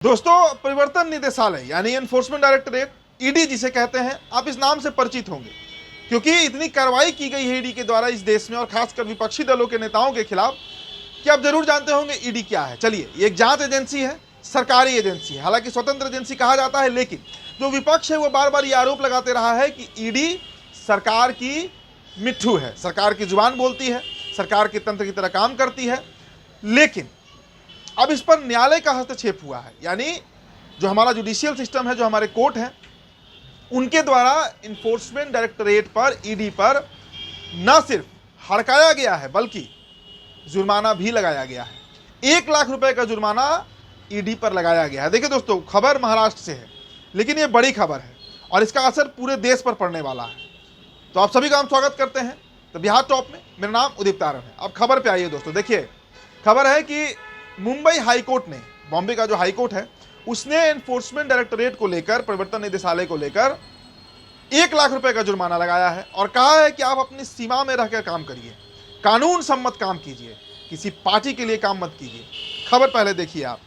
दोस्तों, परिवर्तन निदेशालय यानी एनफोर्समेंट डायरेक्टरेट, ईडी जिसे कहते हैं, आप इस नाम से परिचित होंगे क्योंकि इतनी कार्रवाई की गई है ईडी के द्वारा इस देश में और खासकर विपक्षी दलों के नेताओं के खिलाफ कि आप जरूर जानते होंगे ईडी क्या है। चलिए, ये एक जांच एजेंसी है, सरकारी एजेंसी है, हालांकि स्वतंत्र एजेंसी कहा जाता है, लेकिन जो विपक्ष है वो बार बार ये आरोप लगाते रहा है कि ईडी सरकार की मिट्ठू है, सरकार की जुबान बोलती है, सरकार के तंत्र की तरह काम करती है। लेकिन अब इस पर न्यायालय का हस्तक्षेप हुआ है, यानी जो हमारा जुडिशियल सिस्टम है, जो हमारे कोर्ट हैं, उनके द्वारा इन्फोर्समेंट डायरेक्टरेट पर, ईडी पर न सिर्फ हड़काया गया है बल्कि जुर्माना भी लगाया गया है। 1 लाख रुपए का जुर्माना ईडी पर लगाया गया है। देखिए दोस्तों, खबर महाराष्ट्र से है, लेकिन ये बड़ी खबर है और इसका असर पूरे देश पर पड़ने वाला है। तो आप सभी का हम स्वागत करते हैं तो बिहार टॉप में। मेरा नाम उदित तारण है। अब खबर पे आइए दोस्तों। देखिए, खबर है कि मुंबई हाईकोर्ट ने, बॉम्बे का जो हाईकोर्ट है, उसने एनफोर्समेंट डायरेक्टरेट को लेकर, परिवर्तन निदेशालय को लेकर 1 लाख रुपए का जुर्माना लगाया है और कहा है कि आप अपनी सीमा में रहकर काम करिए, कानून सम्मत काम कीजिए, किसी पार्टी के लिए काम मत कीजिए। खबर पहले देखिए आप।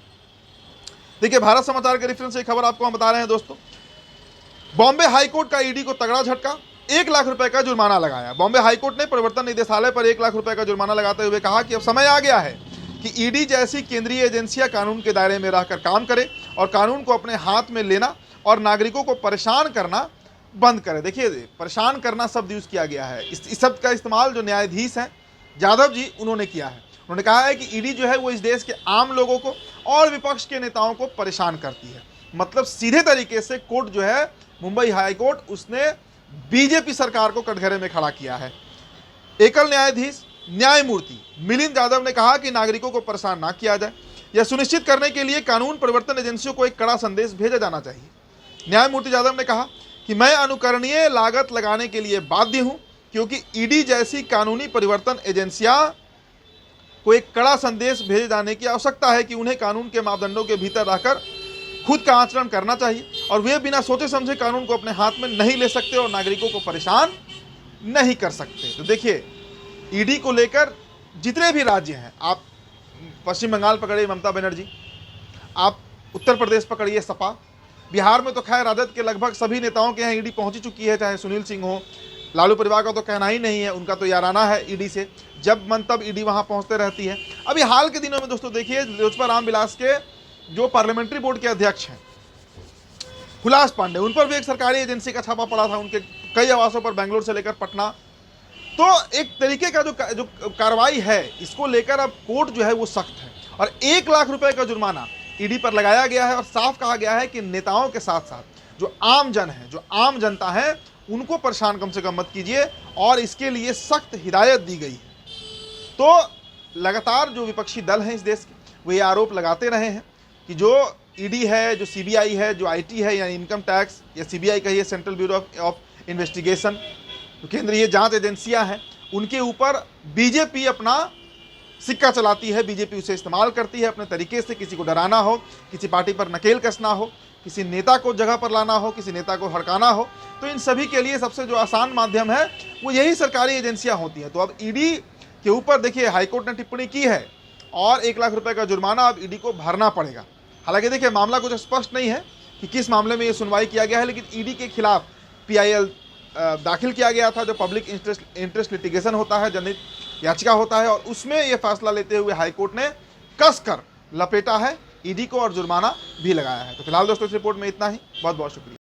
देखिए, भारत समाचार के रेफरेंस से खबर आपको हम बता रहे हैं दोस्तों। बॉम्बे हाईकोर्ट का ईडी को तगड़ा झटका, 1 लाख रुपए का जुर्माना लगाया। बॉम्बे हाईकोर्ट ने परिवर्तन निदेशालय पर 1 लाख रुपए का जुर्माना लगाते हुए कहा कि अब समय आ गया है कि ईडी जैसी केंद्रीय एजेंसियां कानून के दायरे में रहकर काम करे और कानून को अपने हाथ में लेना और नागरिकों को परेशान करना बंद करे। देखिए, परेशान करना शब्द यूज किया गया है। इस शब्द का इस्तेमाल जो न्यायाधीश हैं जाधव जी, उन्होंने किया है। उन्होंने कहा है कि ईडी जो है वो इस देश के आम लोगों को और विपक्ष के नेताओं को परेशान करती है। मतलब सीधे तरीके से कोर्ट जो है, मुंबई हाईकोर्ट, उसने बीजेपी सरकार को कटघरे में खड़ा किया है। एकल न्यायाधीश न्यायमूर्ति मिलिंद यादव ने कहा कि नागरिकों को परेशान ना किया जाए। यह सुनिश्चित करने के लिए कानून परिवर्तन एजेंसियों को एक कड़ा संदेश भेजा जाना चाहिए। न्यायमूर्ति यादव ने कहा कि मैं अनुकरणीय लागत लगाने के लिए बाध्य हूं क्योंकि ईडी जैसी कानूनी परिवर्तन एजेंसियां को एक कड़ा संदेश भेजे जाने की आवश्यकता है कि उन्हें कानून के मापदंडों के भीतर रहकर खुद का आचरण करना चाहिए और वे बिना सोचे समझे कानून को अपने हाथ में नहीं ले सकते और नागरिकों को परेशान नहीं कर सकते। तो देखिए, ईडी को लेकर जितने भी राज्य हैं, आप पश्चिम बंगाल पकड़िए ममता बनर्जी, आप उत्तर प्रदेश पकड़िए सपा, बिहार में तो खैर राजद के लगभग सभी नेताओं के यहाँ ईडी पहुंच चुकी है, चाहे सुनील सिंह हो, लालू परिवार का तो कहना ही नहीं है, उनका तो याराना है ईडी से, जब मन तब ईडी वहाँ पहुँचते रहती है। अभी हाल के दिनों में दोस्तों देखिए, लोजपा रामविलास के जो पार्लियामेंट्री बोर्ड के अध्यक्ष हैं हुलास पांडे, उन पर भी एक सरकारी एजेंसी का छापा पड़ा था, उनके कई आवासों पर, बेंगलोर से लेकर पटना। तो एक तरीके का जो कार्रवाई है, इसको लेकर अब कोर्ट जो है वो सख्त है और 1 लाख रुपए का जुर्माना ईडी पर लगाया गया है और साफ कहा गया है कि नेताओं के साथ साथ जो आम जन है, जो आम जनता है, उनको परेशान कम से कम मत कीजिए और इसके लिए सख्त हिदायत दी गई है। तो लगातार जो विपक्षी दल हैं इस देश के, वो ये आरोप लगाते रहे हैं कि जो ईडी है, जो सीबीआई है, जो आईटी है यानी इनकम टैक्स, या सीबीआई कहिए, सेंट्रल ब्यूरो ऑफ इन्वेस्टिगेशन, तो केंद्रीय जांच एजेंसियां हैं, उनके ऊपर बीजेपी अपना सिक्का चलाती है, बीजेपी उसे इस्तेमाल करती है अपने तरीके से, किसी को डराना हो, किसी पार्टी पर नकेल कसना हो, किसी नेता को जगह पर लाना हो, किसी नेता को हड़काना हो। तो इन सभी के लिए सबसे जो आसान माध्यम है वो यही सरकारी एजेंसियां होती हैं। तो अब ईडी के ऊपर देखिए, हाईकोर्ट ने टिप्पणी की है और 1 लाख रुपए का जुर्माना अब ईडी को भरना पड़ेगा। हालांकि देखिए, मामला कुछ स्पष्ट नहीं है कि किस मामले में ये सुनवाई किया गया है, लेकिन ईडी के खिलाफ PIL दाखिल किया गया था, जो पब्लिक इंटरेस्ट लिटिगेशन होता है, जनहित याचिका होता है, और उसमें यह फैसला लेते हुए हाईकोर्ट ने कसकर लपेटा है ईडी को और जुर्माना भी लगाया है। तो फिलहाल दोस्तों, इस रिपोर्ट में इतना ही। बहुत बहुत शुक्रिया।